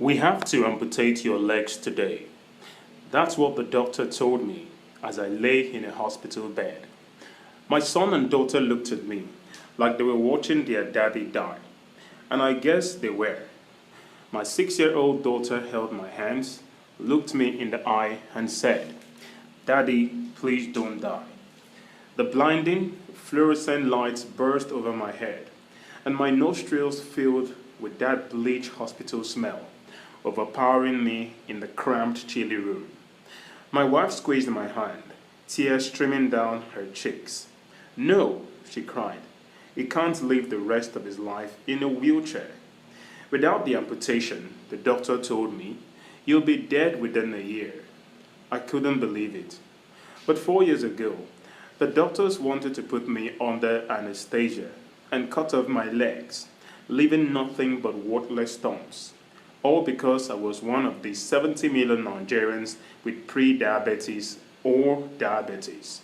We have to amputate your legs today. That's what the doctor told me as I lay in a hospital bed. My son and daughter looked at me like they were watching their daddy die. And I guess they were. My 6-year-old daughter held my hands, looked me in the eye and said, "Daddy, please don't die." The blinding, fluorescent lights burst over my head, and my nostrils filled with that bleach hospital smell, overpowering me in the cramped, chilly room. My wife squeezed my hand, tears streaming down her cheeks. "No," she cried. "He can't live the rest of his life in a wheelchair." Without the amputation, the doctor told me, "You'll be dead within a year." I couldn't believe it. But 4 years ago, the doctors wanted to put me under anesthesia and cut off my legs, leaving nothing but worthless stumps. All because I was one of the 70 million Nigerians with pre-diabetes or diabetes.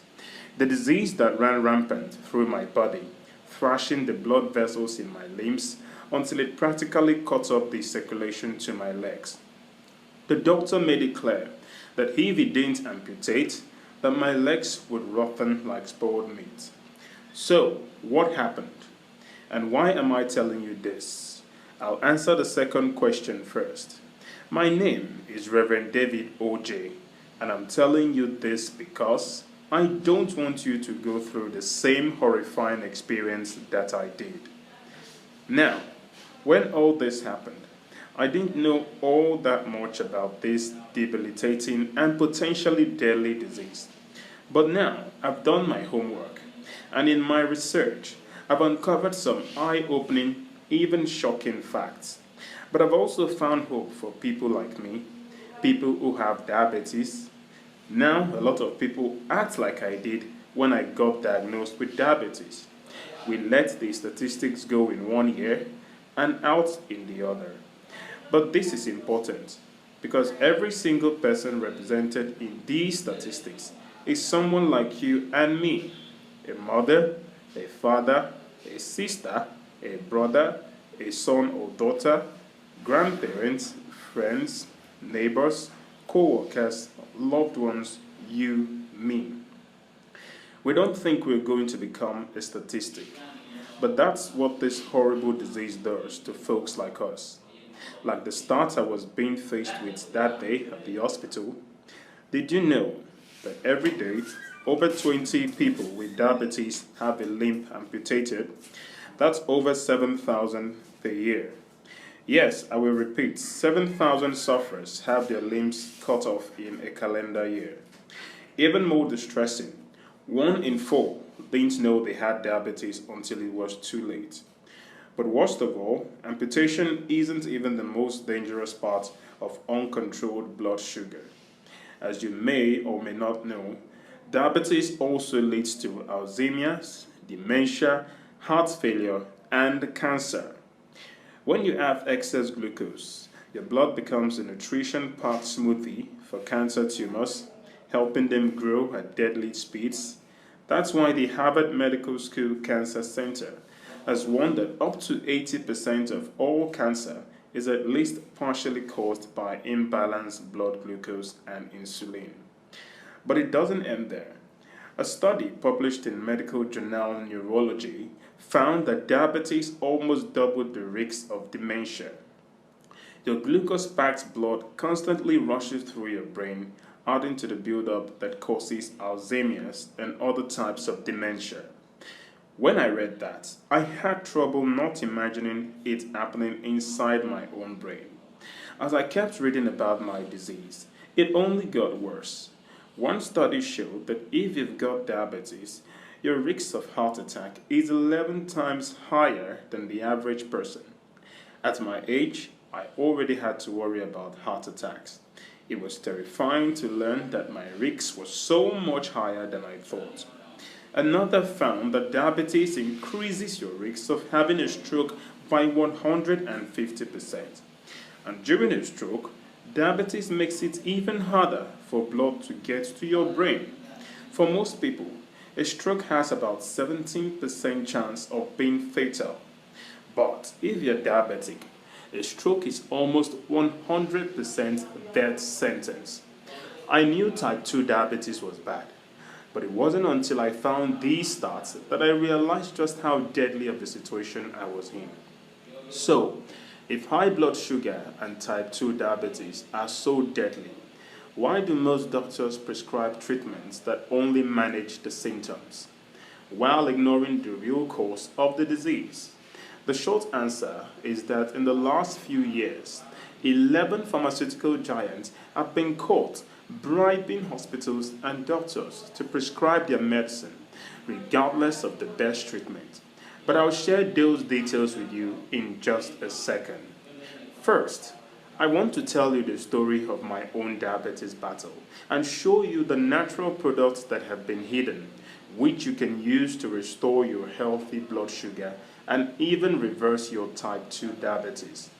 The disease that ran rampant through my body, thrashing the blood vessels in my limbs until it practically cut off the circulation to my legs. The doctor made it clear that if he didn't amputate, that my legs would rotten like spoiled meat. So, what happened? And why am I telling you this? I'll answer the second question first. My name is Reverend David O.J., and I'm telling you this because I don't want you to go through the same horrifying experience that I did. Now, when all this happened, I didn't know all that much about this debilitating and potentially deadly disease. But now I've done my homework, and in my research, I've uncovered some eye-opening, even shocking facts. But I've also found hope for people like me, people who have diabetes. Now, a lot of people act like I did when I got diagnosed with diabetes. We let the statistics go in one ear and out in the other. But this is important because every single person represented in these statistics is someone like you and me, a mother, a father, a sister, a brother, a son or daughter, grandparents, friends, neighbors, co-workers, loved ones, you, me. We don't think we're going to become a statistic, but that's what this horrible disease does to folks like us. Like the start I was being faced with that day at the hospital. Did you know that every day over 20 people with diabetes have a limb amputated? That's over 7,000 per year. Yes, I will repeat, 7,000 sufferers have their limbs cut off in a calendar year. Even more distressing, 1 in 4 didn't know they had diabetes until it was too late. But worst of all, amputation isn't even the most dangerous part of uncontrolled blood sugar. As you may or may not know, diabetes also leads to Alzheimer's, dementia, heart failure, and cancer. When you have excess glucose, your blood becomes a nutrition-packed smoothie for cancer tumors, helping them grow at deadly speeds. That's why the Harvard Medical School Cancer Center has warned that up to 80% of all cancer is at least partially caused by imbalanced blood glucose and insulin. But it doesn't end there. A study published in medical journal Neurology found that diabetes almost doubled the risk of dementia. Your glucose-packed blood constantly rushes through your brain, adding to the buildup that causes Alzheimer's and other types of dementia. When I read that, I had trouble not imagining it happening inside my own brain. As I kept reading about my disease, it only got worse. One study showed that if you've got diabetes, your risk of heart attack is 11 times higher than the average person. At my age, I already had to worry about heart attacks. It was terrifying to learn that my risk was so much higher than I thought. Another found that diabetes increases your risk of having a stroke by 150%. And during a stroke, diabetes makes it even harder for blood to get to your brain. For most people, a stroke has about 17% chance of being fatal. But if you're diabetic, A stroke is almost 100% death sentence. I knew type 2 diabetes was bad, but it wasn't until I found these stats that I realized just how deadly of the situation I was in. So, if high blood sugar and type 2 diabetes are so deadly, why do most doctors prescribe treatments that only manage the symptoms, while ignoring the real cause of the disease? The short answer is that in the last few years, 11 pharmaceutical giants have been caught bribing hospitals and doctors to prescribe their medicine, regardless of the best treatment. But I'll share those details with you in just a second. First, I want to tell you the story of my own diabetes battle and show you the natural products that have been hidden, which you can use to restore your healthy blood sugar and even reverse your type 2 diabetes.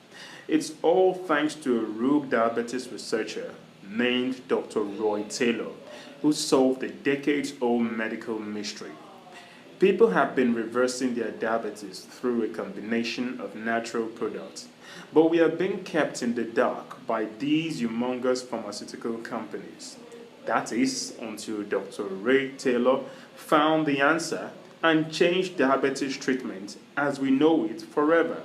It's all thanks to a rogue diabetes researcher named Dr. Roy Taylor, who solved a decades-old medical mystery. People have been reversing their diabetes through a combination of natural products, but we are being kept in the dark by these humongous pharmaceutical companies. That is, until Dr. Ray Taylor found the answer and changed diabetes treatment as we know it forever.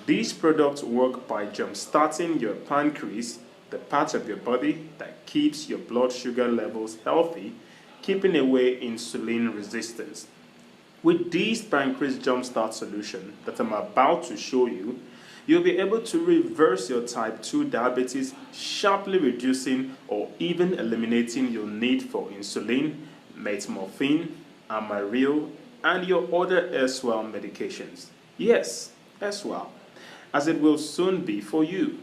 These products work by jump-starting your pancreas, the part of your body that keeps your blood sugar levels healthy, keeping away insulin resistance. With this pancreas jumpstart solution that I'm about to show you, you'll be able to reverse your type 2 diabetes, sharply reducing or even eliminating your need for insulin, metformin, Amaryl, and your other erstwhile medications. Yes, erstwhile, as it will soon be for you.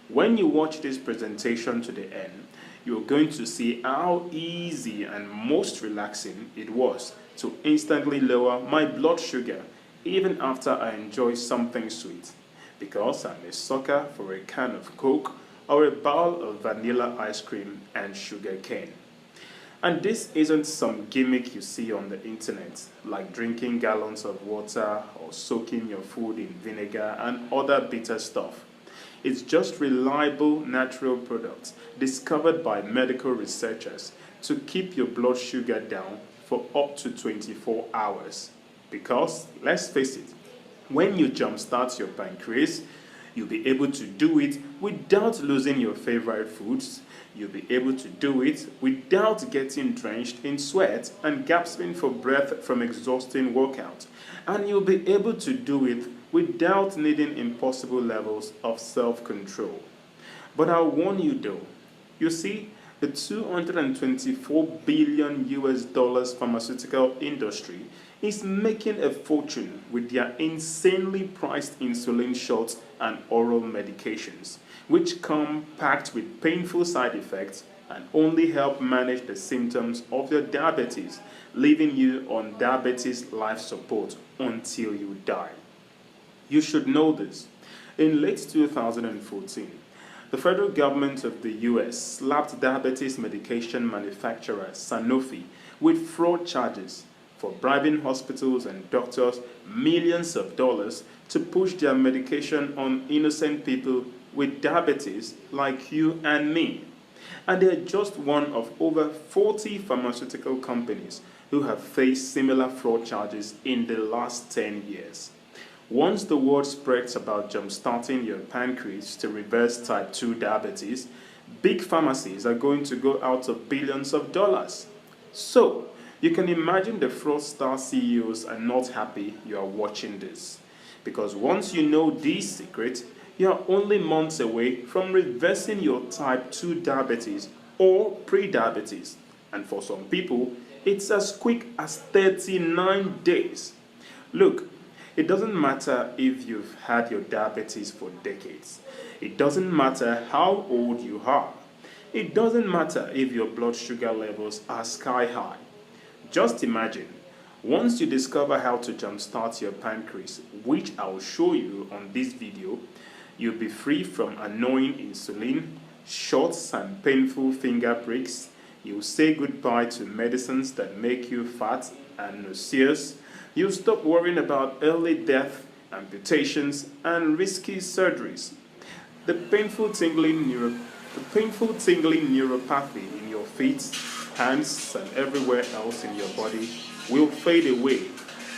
When you watch this presentation to the end, you're going to see how easy and most relaxing it was to instantly lower my blood sugar even after I enjoy something sweet, because I'm a sucker for a can of Coke or a bowl of vanilla ice cream and sugar cane. And this isn't some gimmick you see on the internet, like drinking gallons of water or soaking your food in vinegar and other bitter stuff. It's just reliable natural products discovered by medical researchers to keep your blood sugar down for up to 24 hours. Because, let's face it, when you jumpstart your pancreas, you'll be able to do it without losing your favorite foods. You'll be able to do it without getting drenched in sweat and gasping for breath from exhausting workouts. And you'll be able to do it without needing impossible levels of self-control. But I'll warn you though, you see, the 224 billion US dollars pharmaceutical industry is making a fortune with their insanely priced insulin shots and oral medications, which come packed with painful side effects and only help manage the symptoms of your diabetes, leaving you on diabetes life support until you die. You should know this. In late 2014, the federal government of the US slapped diabetes medication manufacturer Sanofi with fraud charges for bribing hospitals and doctors millions of dollars to push their medication on innocent people with diabetes like you and me. And they are just one of over 40 pharmaceutical companies who have faced similar fraud charges in the last 10 years. Once the word spreads about jumpstarting your pancreas to reverse type 2 diabetes, big pharmacies are going to go out of billions of dollars. So, you can imagine the fraudster CEOs are not happy you are watching this. Because once you know these secrets, you are only months away from reversing your type 2 diabetes or pre-diabetes. And for some people, it's as quick as 39 days. Look, it doesn't matter if you've had your diabetes for decades. It doesn't matter how old you are. It doesn't matter if your blood sugar levels are sky high. Just imagine, once you discover how to jumpstart your pancreas, which I'll show you on this video, you'll be free from annoying insulin, shots and painful finger pricks. You'll say goodbye to medicines that make you fat and nauseous. You'll stop worrying about early death amputations, and risky surgeries. The painful tingling, the painful tingling neuropathy in your feet, hands, and everywhere else in your body will fade away.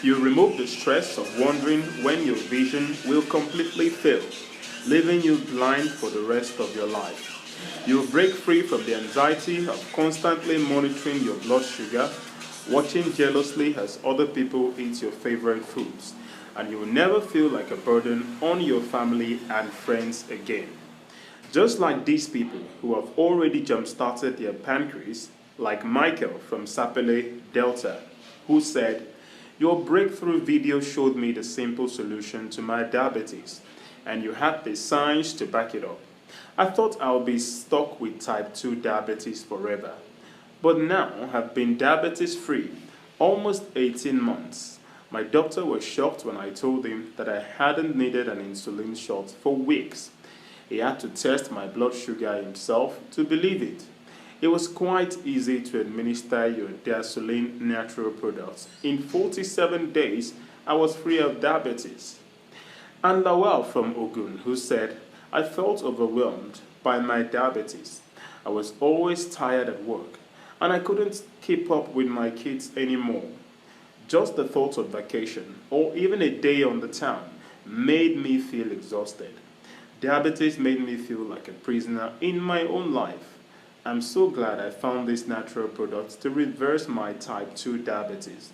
You remove the stress of wondering when your vision will completely fail, leaving you blind for the rest of your life. You'll break free from the anxiety of constantly monitoring your blood sugar, watching jealously as other people eat your favorite foods, and you'll never feel like a burden on your family and friends again. Just like these people who have already jump-started their pancreas, like Michael from Sapele, Delta, who said, "Your breakthrough video showed me the simple solution to my diabetes, and you had the science to back it up. I thought I'll be stuck with type 2 diabetes forever, but now I've been diabetes-free almost 18 months. My doctor was shocked when I told him that I hadn't needed an insulin shot for weeks. He had to test my blood sugar himself to believe it. It was quite easy to administer your Diasulin natural products. In 47 days, I was free of diabetes." And Lawal from Ogun, who said, "I felt overwhelmed by my diabetes. I was always tired at work, and I couldn't keep up with my kids anymore. Just the thought of vacation, or even a day on the town, made me feel exhausted. Diabetes made me feel like a prisoner in my own life. I'm so glad I found these natural products to reverse my type 2 diabetes.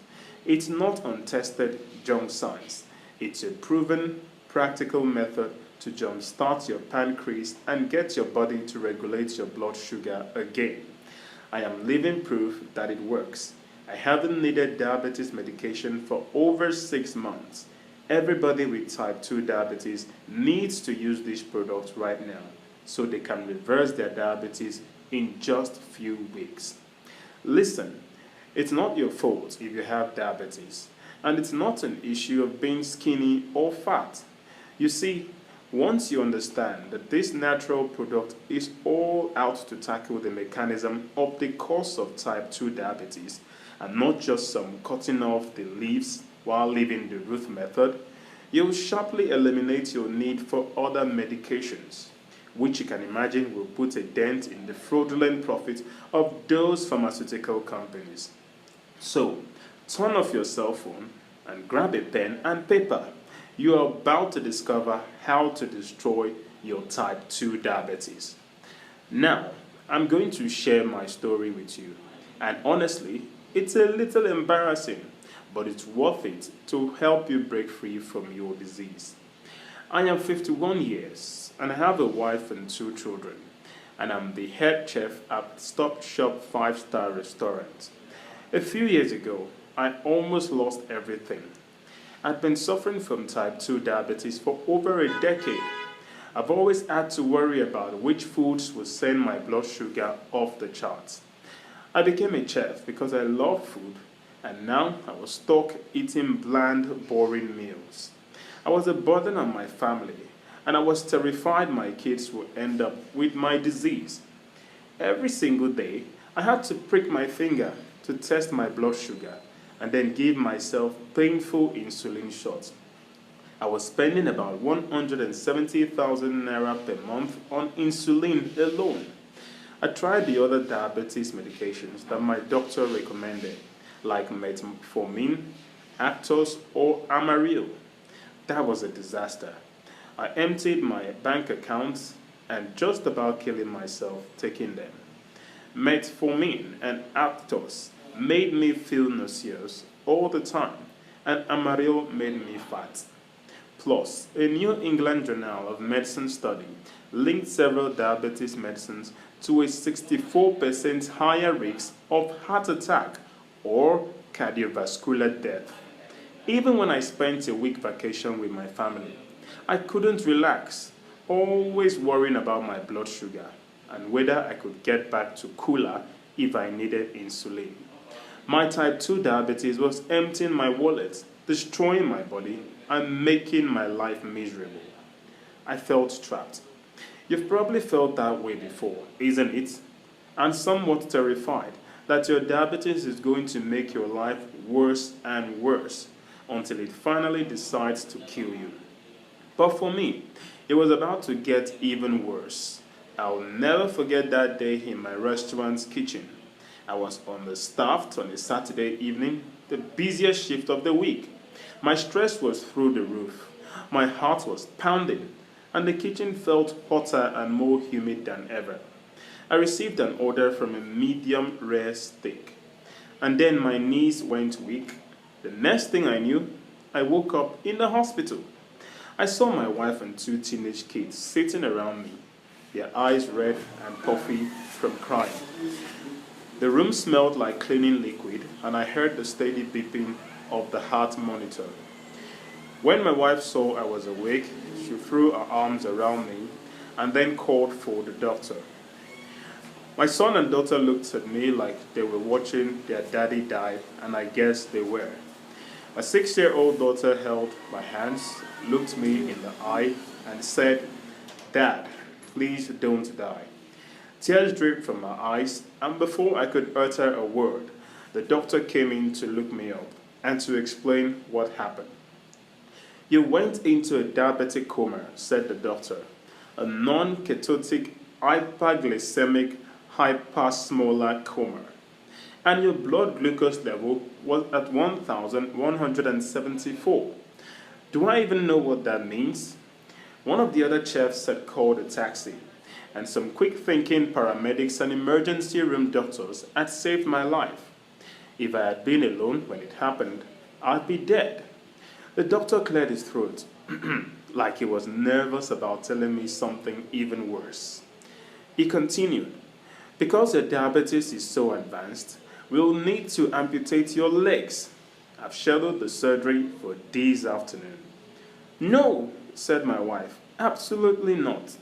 It's not untested junk science. It's a proven, practical method to jumpstart your pancreas and get your body to regulate your blood sugar again. I am living proof that it works. I haven't needed diabetes medication for over 6 months. Everybody with type 2 diabetes needs to use these products right now so they can reverse their diabetes in just a few weeks." Listen, it's not your fault if you have diabetes, and it's not an issue of being skinny or fat. You see, once you understand that this natural product is all out to tackle the mechanism of the cause of type 2 diabetes, and not just some cutting off the leaves while leaving the root method, you'll sharply eliminate your need for other medications, which you can imagine will put a dent in the fraudulent profit of those pharmaceutical companies. So, turn off your cell phone and grab a pen and paper. You are about to discover how to destroy your type 2 diabetes. Now, I'm going to share my story with you, and honestly, it's a little embarrassing, but it's worth it to help you break free from your disease. I am 51 years, and I have a wife and 2 children, and I'm the head chef at Stop Shop 5-star restaurant. A few years ago, I almost lost everything. I'd been suffering from type 2 diabetes for over a decade. I've always had to worry about which foods would send my blood sugar off the charts. I became a chef because I love food, and now I was stuck eating bland, boring meals. I was a burden on my family, and I was terrified my kids would end up with my disease. Every single day, I had to prick my finger to test my blood sugar and then give myself painful insulin shots. I was spending about 170,000 naira per month on insulin alone. I tried the other diabetes medications that my doctor recommended, like metformin, Actos, or Amaryl. That was a disaster. I emptied my bank accounts and just about killing myself taking them. Metformin and Actos made me feel nauseous all the time, and Amaryl made me fat. Plus, a New England Journal of Medicine study linked several diabetes medicines to a 64% higher risk of heart attack or cardiovascular death. Even when I spent a week vacation with my family, I couldn't relax, always worrying about my blood sugar and whether I could get back to cooler if I needed insulin. My type 2 diabetes was emptying my wallet, destroying my body, and making my life miserable. I felt trapped. You've probably felt that way before, isn't it? And somewhat terrified that your diabetes is going to make your life worse and worse. until it finally decides to kill you. But for me, it was about to get even worse. I'll never forget that day in my restaurant's kitchen. I was understaffed on a Saturday evening, the busiest shift of the week. My stress was through the roof. My heart was pounding, and the kitchen felt hotter and more humid than ever. I received an order from a medium rare steak, and then my knees went weak. The next thing I knew, I woke up in the hospital. I saw my wife and two teenage kids sitting around me, their eyes red and puffy from crying. The room smelled like cleaning liquid, and I heard the steady beeping of the heart monitor. When my wife saw I was awake, she threw her arms around me and then called for the doctor. My son and daughter looked at me like they were watching their daddy die, and I guess they were. My 6-year-old daughter held my hands, looked me in the eye, and said, "Dad, please don't die." Tears dripped from my eyes, and before I could utter a word, the doctor came in to look me up and to explain what happened. "You went into a diabetic coma," said the doctor, "a non-ketotic, hyperglycemic, hypersmolar coma. And your blood glucose level was at 1,174. Do I even know what that means?" One of the other chefs had called a taxi, and some quick-thinking paramedics and emergency room doctors had saved my life. If I had been alone when it happened, I'd be dead. The doctor cleared his throat, like he was nervous about telling me something even worse. He continued, "Because your diabetes is so advanced, we'll need to amputate your legs. I've scheduled the surgery for this afternoon." "No," said my wife, "absolutely not."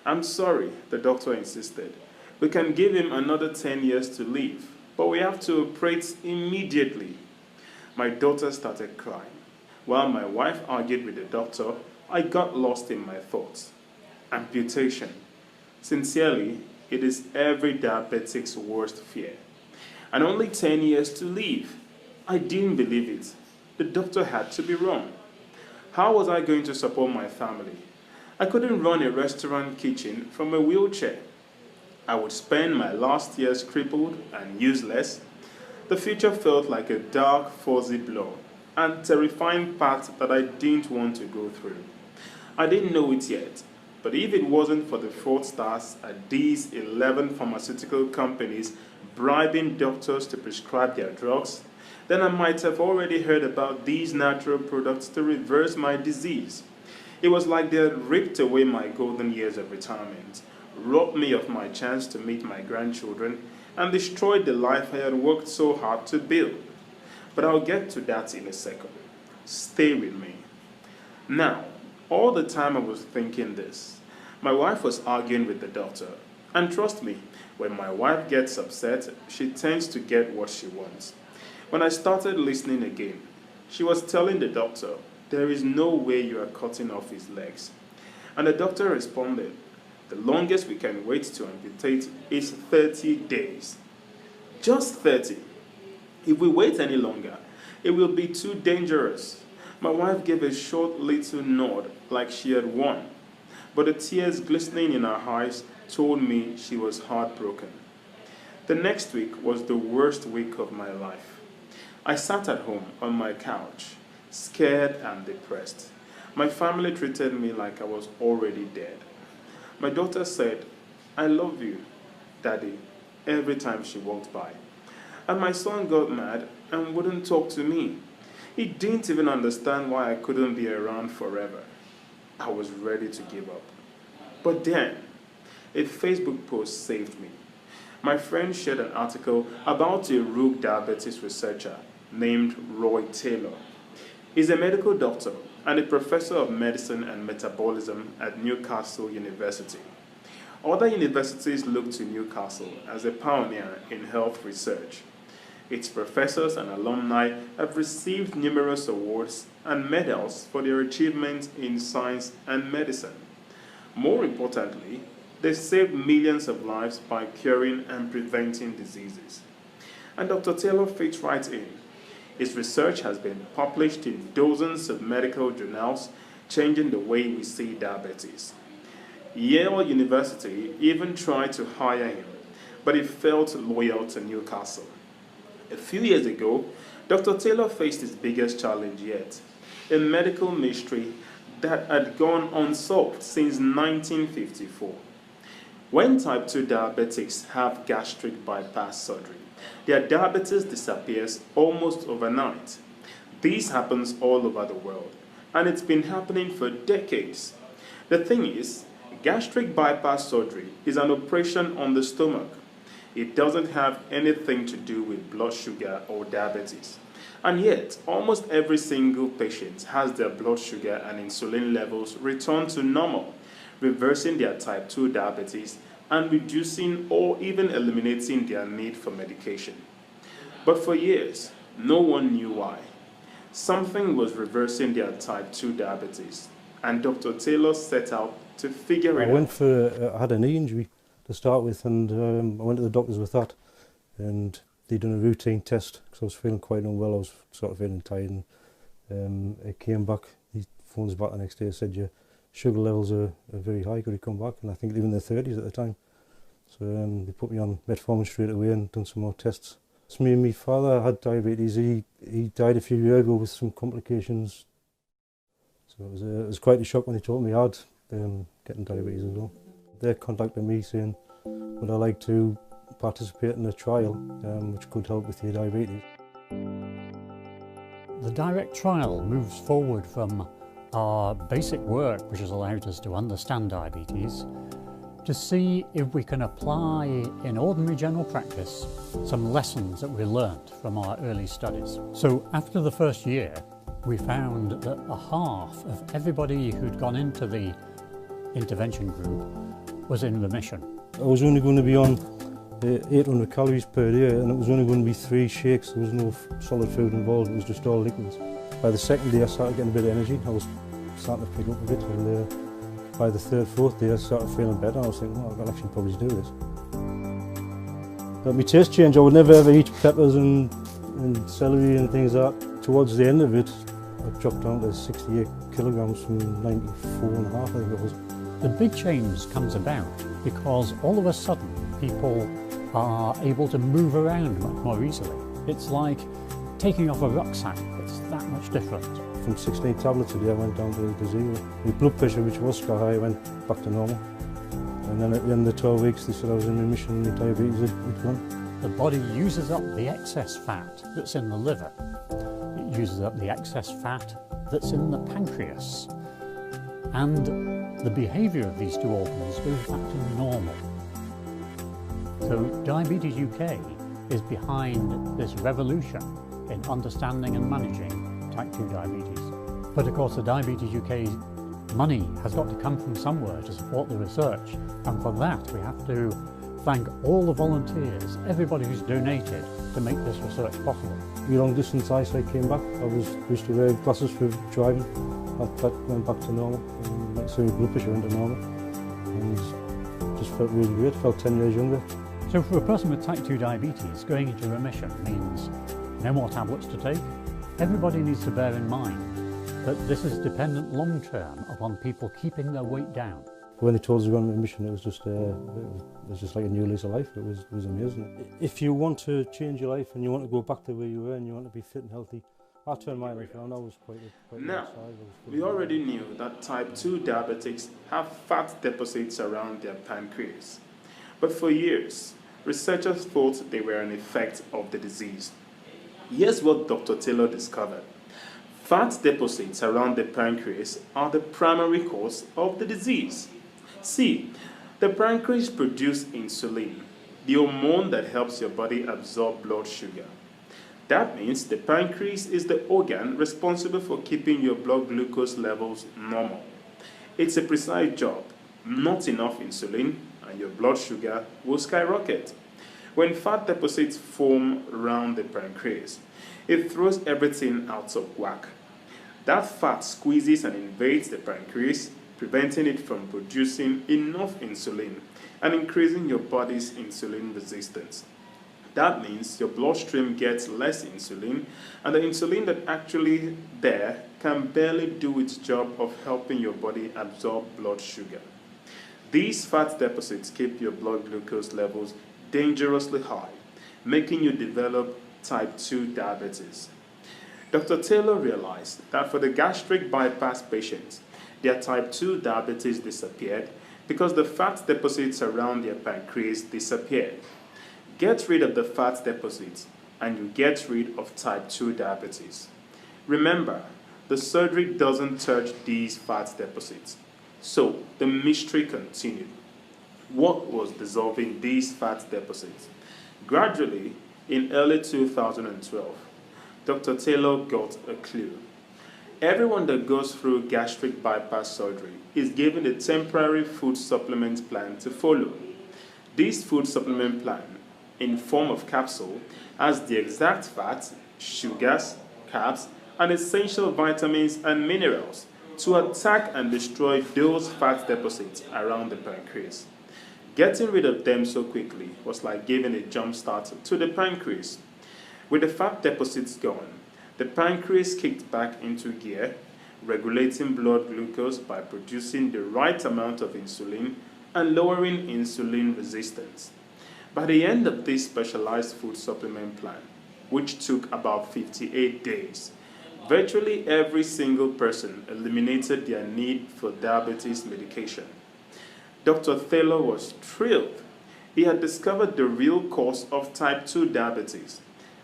"I'm sorry," the doctor insisted. "We can give him another 10 years to live, but we have to operate immediately." My daughter started crying. While my wife argued with the doctor, I got lost in my thoughts. Amputation. Sincerely, it is every diabetic's worst fear. And only 10 years to live. I didn't believe it. The doctor had to be wrong. How was I going to support my family? I couldn't run a restaurant kitchen from a wheelchair. I would spend my last years crippled and useless. The future felt like a dark, fuzzy blur, and terrifying path that I didn't want to go through. I didn't know it yet, but if it wasn't for the fraudsters at these 11 pharmaceutical companies bribing doctors to prescribe their drugs, then I might have already heard about these natural products to reverse my disease. It was like they had ripped away my golden years of retirement, robbed me of my chance to meet my grandchildren, and destroyed the life I had worked so hard to build. But I'll get to that in a second. Stay with me. Now, all the time I was thinking this, my wife was arguing with the doctor. And trust me, when my wife gets upset, she tends to get what she wants. When I started listening again, she was telling the doctor, "There is no way you are cutting off his legs." And the doctor responded, "The longest we can wait to amputate is 30 days. Just 30. If we wait any longer, it will be too dangerous." My wife gave a short little nod like she had won, but the tears glistening in her eyes told me she was heartbroken. The next week was the worst week of my life. I sat at home on my couch, scared and depressed. My family treated me like I was already dead. My daughter said, "I love you, Daddy," every time she walked by. And my son got mad and wouldn't talk to me. He didn't even understand why I couldn't be around forever. I was ready to give up. But then, a Facebook post saved me. My friend shared an article about a rogue diabetes researcher named Roy Taylor. He's a medical doctor and a professor of medicine and metabolism at Newcastle University. Other universities look to Newcastle as a pioneer in health research. Its professors and alumni have received numerous awards and medals for their achievements in science and medicine. More importantly, they saved millions of lives by curing and preventing diseases. And Dr. Taylor fits right in. His research has been published in dozens of medical journals, changing the way we see diabetes. Yale University even tried to hire him, but he felt loyal to Newcastle. A few years ago, Dr. Taylor faced his biggest challenge yet, a medical mystery that had gone unsolved since 1954. When type 2 diabetics have gastric bypass surgery, their diabetes disappears almost overnight. This happens all over the world, and it's been happening for decades. The thing is, gastric bypass surgery is an operation on the stomach. It doesn't have anything to do with blood sugar or diabetes. And yet, almost every single patient has their blood sugar and insulin levels return to normal, reversing their type 2 diabetes and reducing or even eliminating their need for medication. But for years, no one knew why. Something was reversing their type 2 diabetes, and Dr. Taylor set out to figure it out. I had a knee injury to start with, and I went to the doctors with that, and they'd done a routine test because I was feeling quite unwell. I was sort of feeling tired, and it came back. He phones back the next day and said, your sugar levels are very high, could you come back? And I think even in the 30s at the time. So they put me on metformin straight away and done some more tests. So me and my father had diabetes. He died a few years ago with some complications. So it was quite a shock when they told me I had getting diabetes as well. They contacted me saying, would I like to participate in a trial which could help with your diabetes. The direct trial moves forward from our basic work, which has allowed us to understand diabetes, to see if we can apply in ordinary general practice some lessons that we learnt from our early studies. So after the first year, we found that a half of everybody who'd gone into the intervention group was in remission. I was only going to be on 800 calories per day, and it was only going to be 3 shakes. There was no solid food involved, it was just all liquids. By the second day I started getting a bit of energy. I was starting to pick up a bit, and by the third, fourth day I started feeling better. I was thinking, well, I can actually probably do this. But my taste changed. I would never ever eat peppers and celery and things like that. Towards the end of it, I dropped down to 68 kilograms from 94.5, I think it was. The big change comes about because all of a sudden people are able to move around much more easily. It's like taking off a rucksack, it's that much different. From 16 tablets a day I went down to 0. My blood pressure, which was sky high, went back to normal. And then at the end of the 12 weeks they said I was in remission and the diabetes had gone. The body uses up the excess fat that's in the liver. It uses up the excess fat that's in the pancreas. And the behaviour of these two organs goes back to normal. So Diabetes UK is behind this revolution in understanding and managing type 2 diabetes. But of course the Diabetes UK money has got to come from somewhere to support the research, and for that we have to thank all the volunteers, everybody who's donated to make this research possible. My long distance eyesight came back. I used to wear glasses for driving. That went back to normal, and so my blood pressure went to normal, and just felt really great, felt 10 years younger. So for a person with type 2 diabetes, going into remission means no more tablets to take. Everybody needs to bear in mind that this is dependent long term upon people keeping their weight down. When they told us we were going into remission, it was just like a new lease of life. It was amazing. If you want to change your life and you want to go back to where you were and you want to be fit and healthy, I turned my life around. I was quite now, we already knew that type 2 diabetics have fat deposits around their pancreas. But for years, researchers thought they were an effect of the disease. Here's what Dr. Taylor discovered. Fat deposits around the pancreas are the primary cause of the disease. See, the pancreas produces insulin, the hormone that helps your body absorb blood sugar. That means the pancreas is the organ responsible for keeping your blood glucose levels normal. It's a precise job. Not enough insulin and your blood sugar will skyrocket. When fat deposits form around the pancreas, it throws everything out of whack. That fat squeezes and invades the pancreas, preventing it from producing enough insulin and increasing your body's insulin resistance. That means your bloodstream gets less insulin, and the insulin that actually there can barely do its job of helping your body absorb blood sugar. These fat deposits keep your blood glucose levels dangerously high, making you develop type 2 diabetes. Dr. Taylor realized that for the gastric bypass patients, their type 2 diabetes disappeared because the fat deposits around their pancreas disappeared. Get rid of the fat deposits and you get rid of type 2 diabetes. Remember, the surgery doesn't touch these fat deposits. So, the mystery continued. What was dissolving these fat deposits? Gradually, in early 2012, Dr. Taylor got a clue. Everyone that goes through gastric bypass surgery is given a temporary food supplement plan to follow. This food supplement plan, in form of capsule, has the exact fats, sugars, carbs, and essential vitamins and minerals to attack and destroy those fat deposits around the pancreas. Getting rid of them so quickly was like giving a jump start to the pancreas. With the fat deposits gone, the pancreas kicked back into gear, regulating blood glucose by producing the right amount of insulin and lowering insulin resistance. By the end of this specialized food supplement plan, which took about 58 days, virtually every single person eliminated their need for diabetes medication. Dr. Taylor was thrilled. He had discovered the real cause of type 2 diabetes,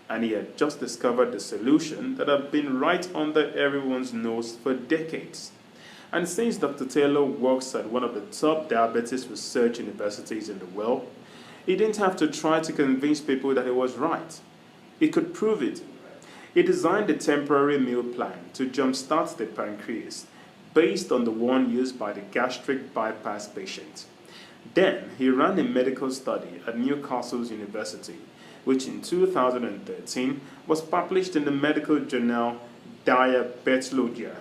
and he had just discovered the solution that had been right under everyone's nose for decades. And since Dr. Taylor works at one of the top diabetes research universities in the world, he didn't have to try to convince people that he was right. He could prove it. He designed a temporary meal plan to jumpstart the pancreas based on the one used by the gastric bypass patient. Then he ran a medical study at Newcastle University, which in 2013 was published in the medical journal Diasulin.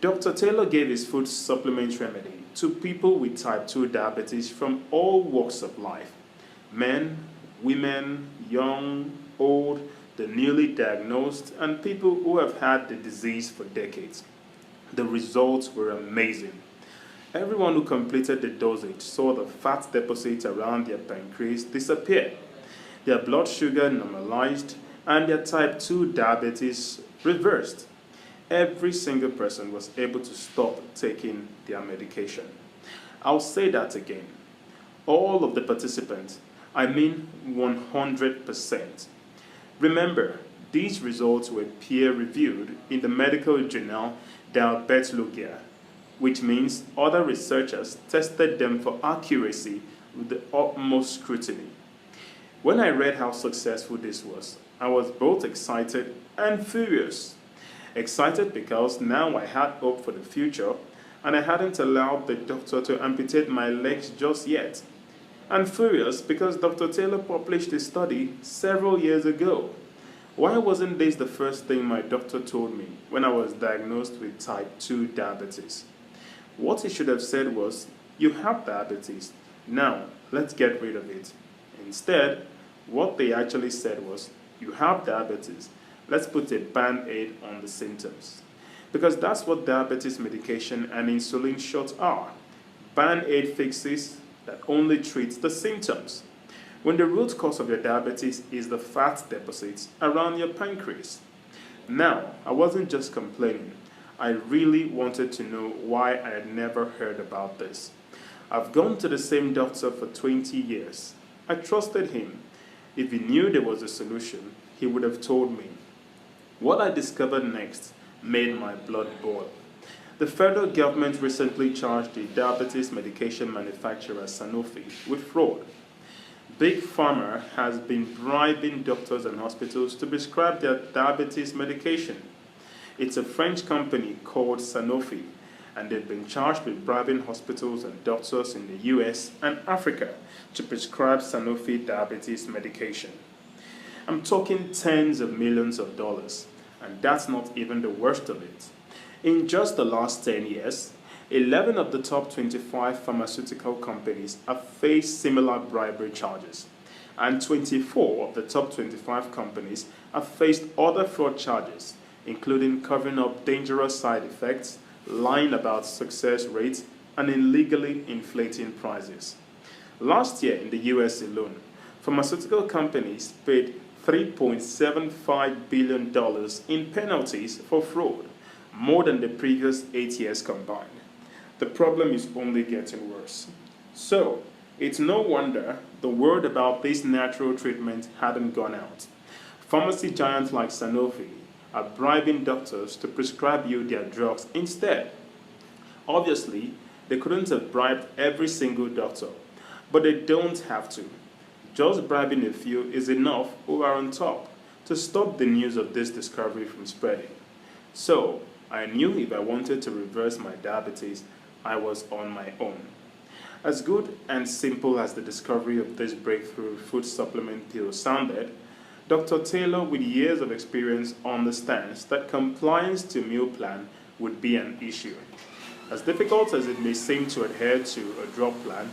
Dr. Taylor gave his food supplement remedy to people with type 2 diabetes from all walks of life: men, women, young, old, the newly diagnosed, and people who have had the disease for decades. The results were amazing. Everyone who completed the dosage saw the fat deposits around their pancreas disappear, their blood sugar normalized, and their type 2 diabetes reversed. Every single person was able to stop taking their medication. I'll say that again. All of the participants, I mean 100%. Remember, these results were peer-reviewed in the medical journal Diasulin, which means other researchers tested them for accuracy with the utmost scrutiny. When I read how successful this was, I was both excited and furious. Excited because now I had hope for the future, and I hadn't allowed the doctor to amputate my legs just yet. And furious because Dr. Taylor published a study several years ago. Why wasn't this the first thing my doctor told me when I was diagnosed with type 2 diabetes? What he should have said was, "You have diabetes, now let's get rid of it." Instead, what they actually said was, "You have diabetes, let's put a band-aid on the symptoms." Because that's what diabetes medication and insulin shots are: band-aid fixes that only treats the symptoms, when the root cause of your diabetes is the fat deposits around your pancreas. Now, I wasn't just complaining. I really wanted to know why I had never heard about this. I've gone to the same doctor for 20 years. I trusted him. If he knew there was a solution, he would have told me. What I discovered next made my blood boil. The federal government recently charged the diabetes medication manufacturer Sanofi with fraud. Big Pharma has been bribing doctors and hospitals to prescribe their diabetes medication. It's a French company called Sanofi, and they've been charged with bribing hospitals and doctors in the US and Africa to prescribe Sanofi diabetes medication. I'm talking tens of millions of dollars, and that's not even the worst of it. In just the last 10 years, 11 of the top 25 pharmaceutical companies have faced similar bribery charges, and 24 of the top 25 companies have faced other fraud charges, including covering up dangerous side effects, lying about success rates, and illegally inflating prices. Last year in the US alone, pharmaceutical companies paid $3.75 billion in penalties for fraud, more than the previous 8 years combined. The problem is only getting worse. So, it's no wonder the word about this natural treatment hadn't gone out. Pharmacy giants like Sanofi are bribing doctors to prescribe you their drugs instead. Obviously, they couldn't have bribed every single doctor, but they don't have to. Just bribing a few is enough who are on top to stop the news of this discovery from spreading. So, I knew if I wanted to reverse my diabetes, I was on my own. As good and simple as the discovery of this breakthrough food supplement pill sounded, Dr. Taylor, with years of experience, understands that compliance to meal plan would be an issue. As difficult as it may seem to adhere to a drug plan,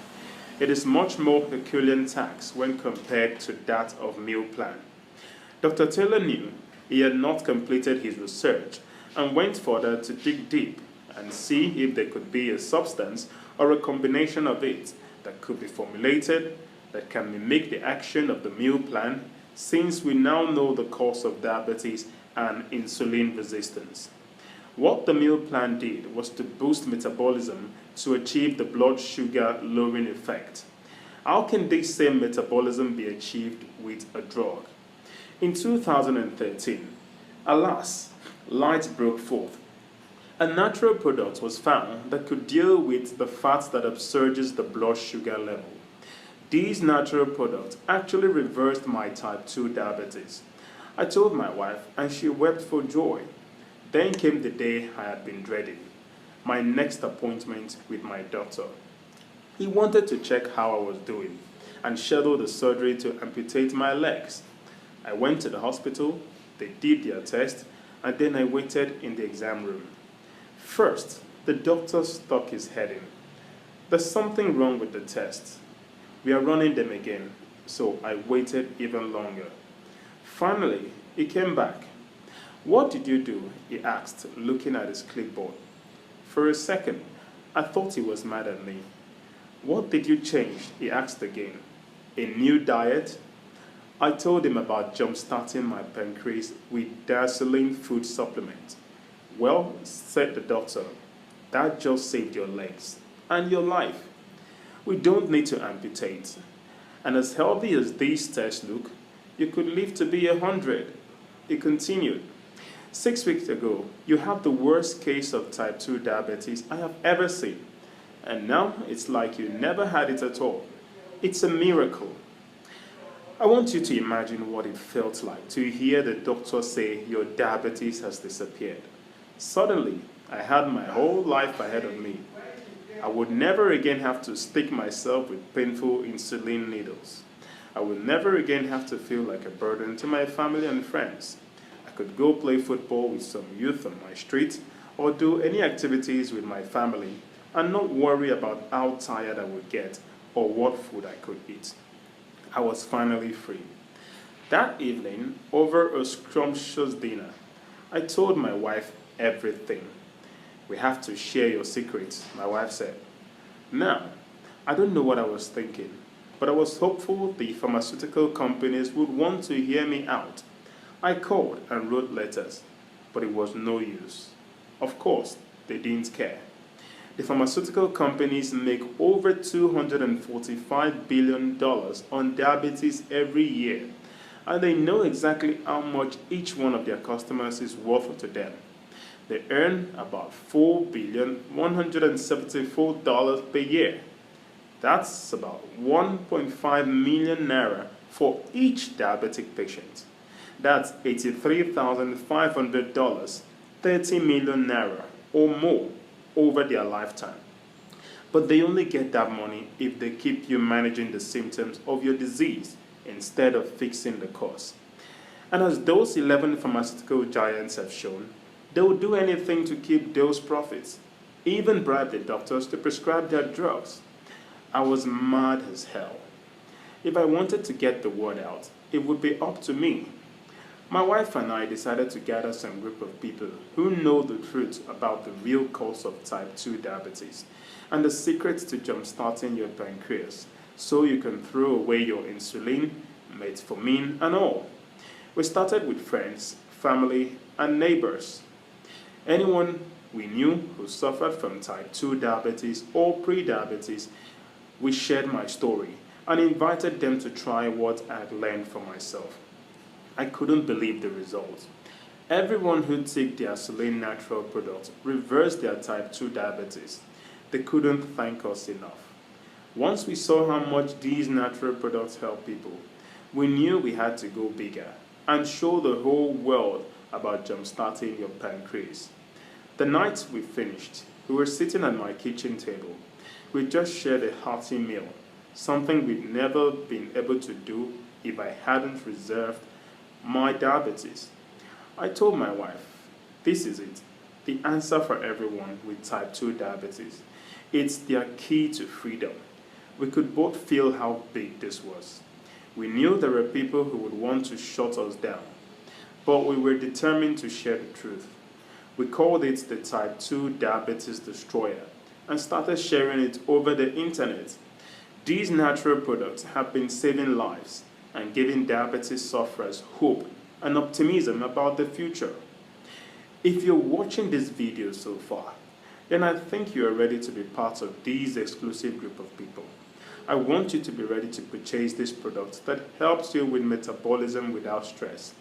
it is much more Herculean task when compared to that of meal plan. Dr. Taylor knew he had not completed his research and went further to dig deep and see if there could be a substance or a combination of it that could be formulated that can mimic the action of the meal plan, since we now know the cause of diabetes and insulin resistance. What the meal plan did was to boost metabolism to achieve the blood sugar lowering effect. How can this same metabolism be achieved with a drug? In 2013, alas, light broke forth. A natural product was found that could deal with the fat that upsurges the blood sugar level. These natural products actually reversed my type 2 diabetes. I told my wife and she wept for joy. Then came the day I had been dreading, my next appointment with my doctor. He wanted to check how I was doing and scheduled the surgery to amputate my legs. I went to the hospital, they did their test, and then I waited in the exam room. First, the doctor stuck his head in. There's something wrong with the tests. We are running them again, so I waited even longer. Finally, he came back. What did you do? He asked, looking at his clipboard. For a second, I thought he was mad at me. What did you change? He asked again. A new diet? I told him about jump-starting my pancreas with Diasulin food supplement. Well, said the doctor, that just saved your legs and your life. We don't need to amputate. And as healthy as these tests look, you could live to be 100. He continued. 6 weeks ago, you had the worst case of type 2 diabetes I have ever seen. And now it's like you never had it at all. It's a miracle. I want you to imagine what it felt like to hear the doctor say your diabetes has disappeared. Suddenly, I had my whole life ahead of me. I would never again have to stick myself with painful insulin needles. I would never again have to feel like a burden to my family and friends. I could go play football with some youth on my street or do any activities with my family and not worry about how tired I would get or what food I could eat. I was finally free. That evening, over a scrumptious dinner, I told my wife everything. We have to share your secrets, my wife said. Now, I don't know what I was thinking, but I was hopeful the pharmaceutical companies would want to hear me out. I called and wrote letters, but it was no use. Of course, they didn't care. The pharmaceutical companies make over $245 billion on diabetes every year, and they know exactly how much each one of their customers is worth to them. They earn about $4,174 per year. That's about 1.5 million naira for each diabetic patient. That's $83,500, 30 million naira or more over their lifetime. But they only get that money if they keep you managing the symptoms of your disease instead of fixing the cause. And as those 11 pharmaceutical giants have shown, they will do anything to keep those profits, even bribe the doctors to prescribe their drugs. I was mad as hell. If I wanted to get the word out, it would be up to me. My wife and I decided to gather some group of people who know the truth about the real cause of type 2 diabetes and the secrets to jumpstarting your pancreas so you can throw away your insulin, metformin, and all. We started with friends, family, and neighbors. Anyone we knew who suffered from type 2 diabetes or pre-diabetes, we shared my story and invited them to try what I had learned for myself. I couldn't believe the results. Everyone who took Diasulin natural products reversed their type 2 diabetes. They couldn't thank us enough. Once we saw how much these natural products help people, we knew we had to go bigger and show the whole world about jumpstarting your pancreas. The night we finished, we were sitting at my kitchen table. We just shared a hearty meal, something we'd never been able to do if I hadn't reserved my diabetes. I told my wife, this is it, the answer for everyone with type 2 diabetes. It's their key to freedom. We could both feel how big this was. We knew there were people who would want to shut us down, but we were determined to share the truth. We called it the type 2 diabetes destroyer and started sharing it over the internet. These natural products have been saving lives and giving diabetes sufferers hope and optimism about the future. If you're watching this video so far, then I think you are ready to be part of this exclusive group of people. I want you to be ready to purchase this product that helps you with metabolism without stress.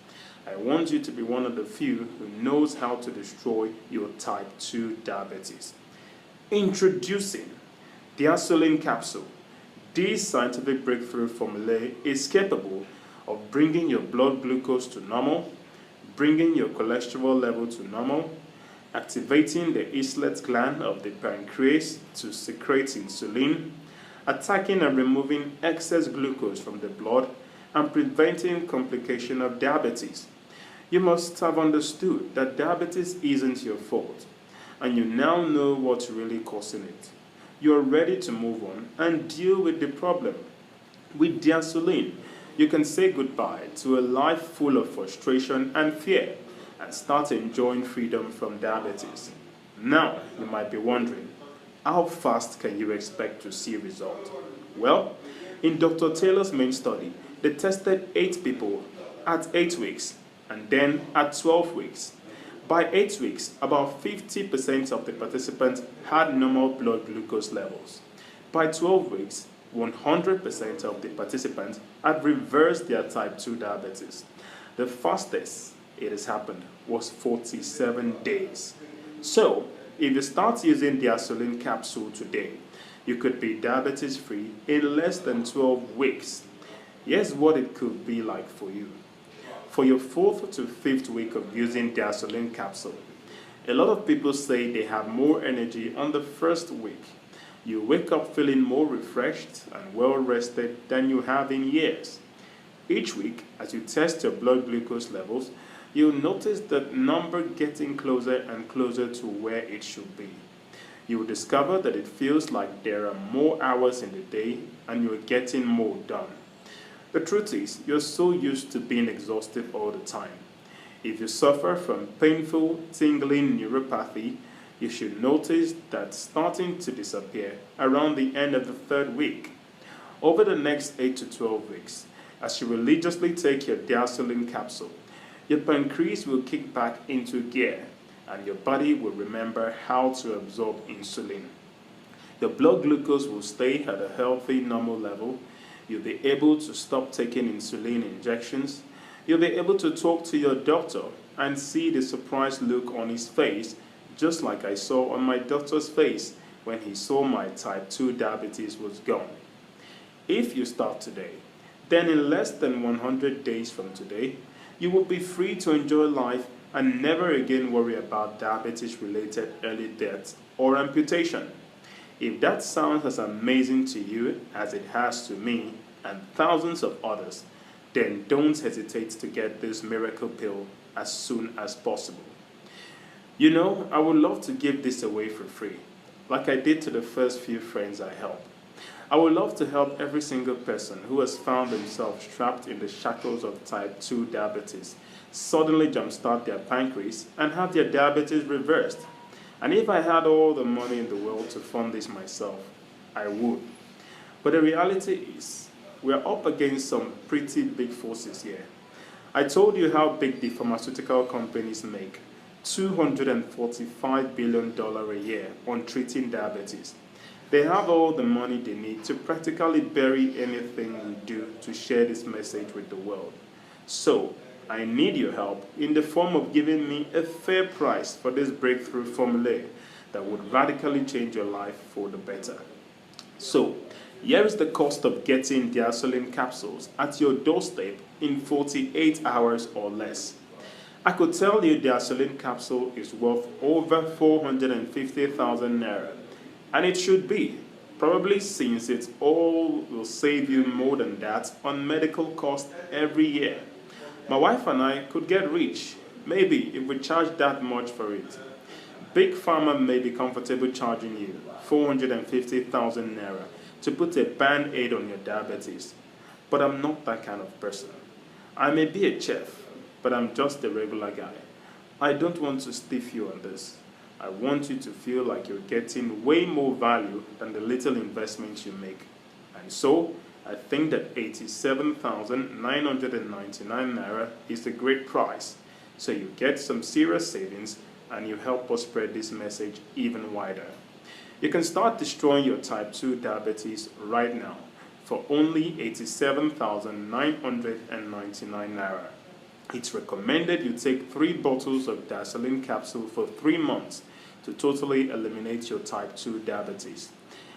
I want you to be one of the few who knows how to destroy your type 2 diabetes. Introducing Diasulin capsule. This scientific breakthrough formula is capable of bringing your blood glucose to normal, bringing your cholesterol level to normal, activating the islet gland of the pancreas to secrete insulin, attacking and removing excess glucose from the blood, and preventing complication of diabetes. You must have understood that diabetes isn't your fault, and you now know what's really causing it. You're ready to move on and deal with the problem. With Diasulin, you can say goodbye to a life full of frustration and fear and start enjoying freedom from diabetes. Now, you might be wondering, how fast can you expect to see results? Well, in Dr. Taylor's main study, they tested 8 people at 8 weeks and then at 12 weeks. By 8 weeks, about 50% of the participants had normal blood glucose levels. By 12 weeks, 100% of the participants had reversed their type 2 diabetes. The fastest it has happened was 47 days. So, if you start using the Diasulin capsule today, you could be diabetes-free in less than 12 weeks. Here's what it could be like for you. For your 4th to 5th week of using the Diasulin capsule, a lot of people say they have more energy on the first week. You wake up feeling more refreshed and well-rested than you have in years. Each week, as you test your blood glucose levels, you'll notice that number getting closer and closer to where it should be. You will discover that it feels like there are more hours in the day and you're getting more done. The truth is, you're so used to being exhausted all the time. If you suffer from painful, tingling neuropathy, you should notice that starting to disappear around the end of the 3rd week. Over the next 8 to 12 weeks, as you religiously take your Diasulin capsule, your pancreas will kick back into gear and your body will remember how to absorb insulin. Your blood glucose will stay at a healthy, normal level. You'll be able to stop taking insulin injections. You'll be able to talk to your doctor and see the surprised look on his face, just like I saw on my doctor's face when he saw my type 2 diabetes was gone. If you start today, then in less than 100 days from today, you will be free to enjoy life and never again worry about diabetes-related early death or amputation. If that sounds as amazing to you as it has to me and thousands of others, then don't hesitate to get this miracle pill as soon as possible. You know, I would love to give this away for free, like I did to the first few friends I helped. I would love to help every single person who has found themselves trapped in the shackles of type 2 diabetes suddenly jumpstart their pancreas and have their diabetes reversed. And if I had all the money in the world to fund this myself, I would. But the reality is, we're up against some pretty big forces here. I told you how big the pharmaceutical companies make $245 billion a year on treating diabetes. They have all the money they need to practically bury anything we do to share this message with the world. So, I need your help in the form of giving me a fair price for this breakthrough formula that would radically change your life for the better. So, here is the cost of getting Diasulin capsules at your doorstep in 48 hours or less. I could tell you Diasulin capsule is worth over 450,000 naira, and it should be, probably since it all will save you more than that on medical costs every year. My wife and I could get rich, maybe if we charged that much for it. Big Pharma may be comfortable charging you 450,000 naira to put a band-aid on your diabetes, but I'm not that kind of person. I may be a chef, but I'm just a regular guy. I don't want to stiff you on this. I want you to feel like you're getting way more value than the little investments you make. And so, I think that 87,999 naira is a great price, so you get some serious savings and you help us spread this message even wider. You can start destroying your type 2 diabetes right now for only 87,999 naira. It's recommended you take 3 bottles of Diasulin capsule for 3 months to totally eliminate your type 2 diabetes.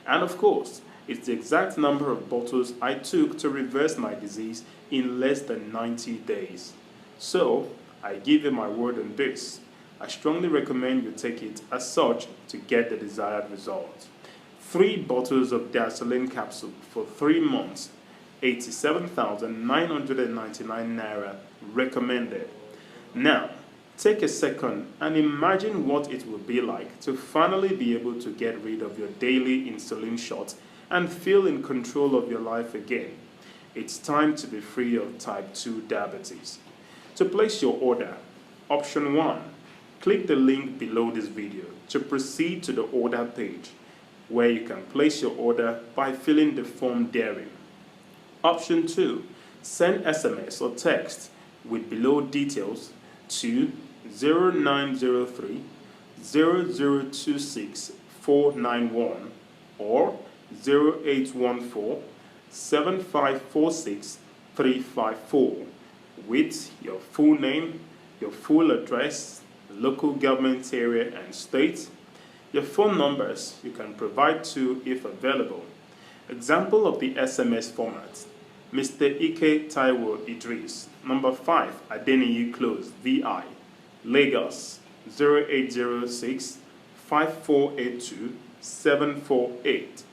And of course, it's the exact number of bottles I took to reverse my disease in less than 90 days. So, I give you my word on this. I strongly recommend you take it as such to get the desired result. 3 bottles of Diasulin capsule for 3 months, 87,999 naira recommended. Now, take a second and imagine what it will be like to finally be able to get rid of your daily insulin shot and feel in control of your life again. It's time to be free of type 2 diabetes. To place your order, option 1, click the link below this video to proceed to the order page, where you can place your order by filling the form therein. Option 2, send SMS or text with below details to 0903 0026 491 or 0814 7546 354 with your full name, your full address, local government area and state, your phone numbers you can provide to if available. Example of the SMS format: Mr. Ike Taiwo Idris, number 5 Adeniyi Close, VI, Lagos, 0806 5482 748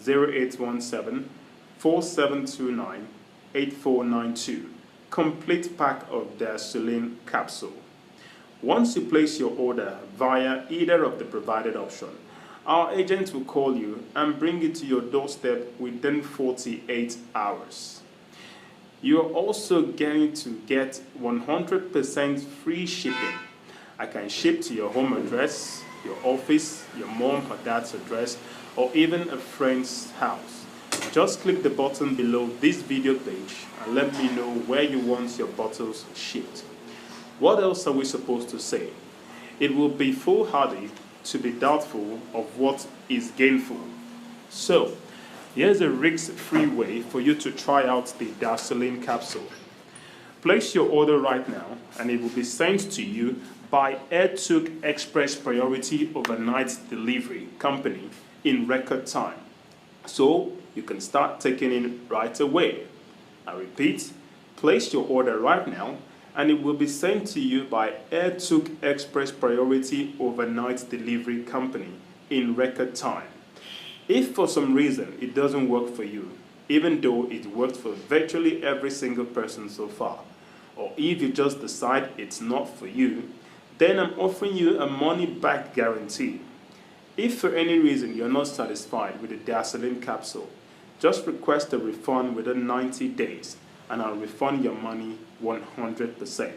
0817 4729 8492. Complete pack of Diasulin capsule. Once you place your order via either of the provided option, our agent will call you and bring it to your doorstep within 48 hours. You're also going to get 100% free shipping. I can ship to your home address, your office, your mom or dad's address, or even a friend's house. Just click the button below this video page and let me know where you want your bottles shipped. What else are we supposed to say? It will be foolhardy to be doubtful of what is gainful. So, here's a risk-free way for you to try out the Diasulin capsule. Place your order right now and it will be sent to you by AirTook Express Priority Overnight Delivery Company in record time. So, you can start taking it right away. I repeat, place your order right now and it will be sent to you by AirTook Express Priority Overnight Delivery Company in record time. If for some reason it doesn't work for you, even though it worked for virtually every single person so far, or if you just decide it's not for you, then I'm offering you a money-back guarantee. If for any reason you're not satisfied with the Diasulin capsule, Just request a refund within 90 days and I'll refund your money 100%.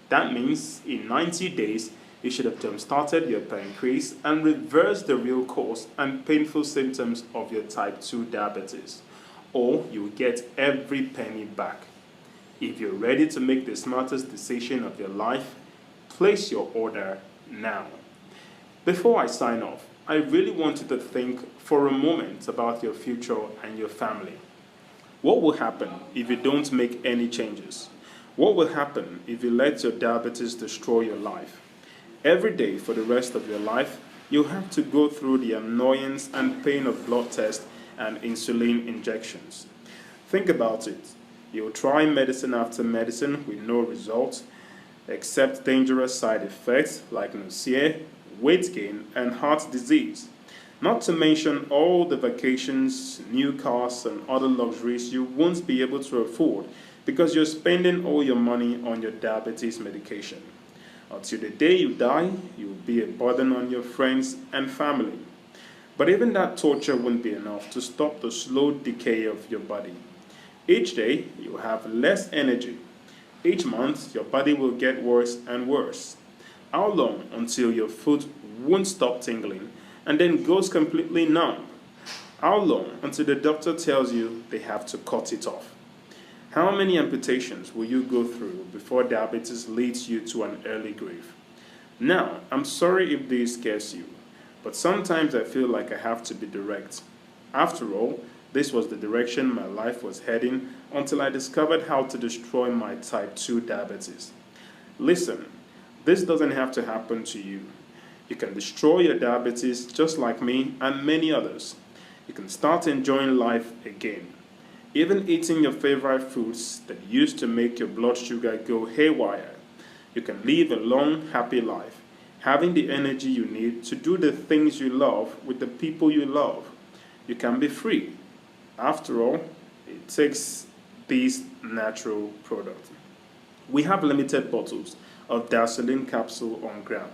That means in 90 days, you should have jump-started your pancreas and reversed the real cause and painful symptoms of your type 2 diabetes, or you'll get every penny back. If you're ready to make the smartest decision of your life, place your order now. Before I sign off, I really want you to think for a moment about your future and your family. What will happen if you don't make any changes? What will happen if you let your diabetes destroy your life? Every day for the rest of your life, you'll have to go through the annoyance and pain of blood tests and insulin injections. Think about it. You'll try medicine after medicine with no results, except dangerous side effects like nausea, weight gain, and heart disease. Not to mention all the vacations, new cars, and other luxuries you won't be able to afford because you're spending all your money on your diabetes medication. Until the day you die, you'll be a burden on your friends and family. But even that torture won't be enough to stop the slow decay of your body. Each day, you'll have less energy. Each month, your body will get worse and worse. How long until your foot won't stop tingling and then goes completely numb? How long until the doctor tells you they have to cut it off? How many amputations will you go through before diabetes leads you to an early grave? Now, I'm sorry if this scares you, but sometimes I feel like I have to be direct. After all, this was the direction my life was heading until I discovered how to destroy my type 2 diabetes. Listen, this doesn't have to happen to you. You can destroy your diabetes just like me and many others. You can start enjoying life again. Even eating your favorite foods that used to make your blood sugar go haywire. You can live a long, happy life, having the energy you need to do the things you love with the people you love. You can be free. After all, it takes these natural products. We have limited bottles of Diasulin capsule on ground,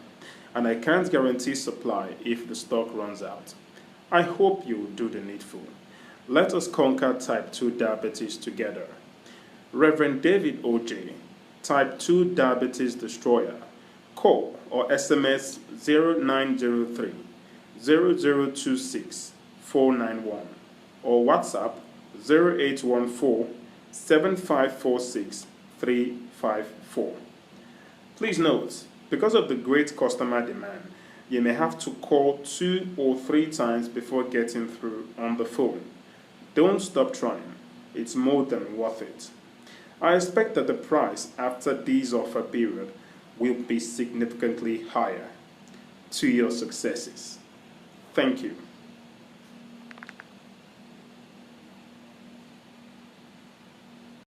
and I can't guarantee supply if the stock runs out. I hope you will do the needful. Let us conquer type 2 diabetes together. Reverend David O.J., type 2 diabetes destroyer. Call or SMS 0903 0026 491 or WhatsApp 0814 7546 354. Please note, because of the great customer demand, you may have to call 2 or 3 times before getting through on the phone. Don't stop trying. It's more than worth it. I expect that the price after this offer period will be significantly higher. To your successes. Thank you.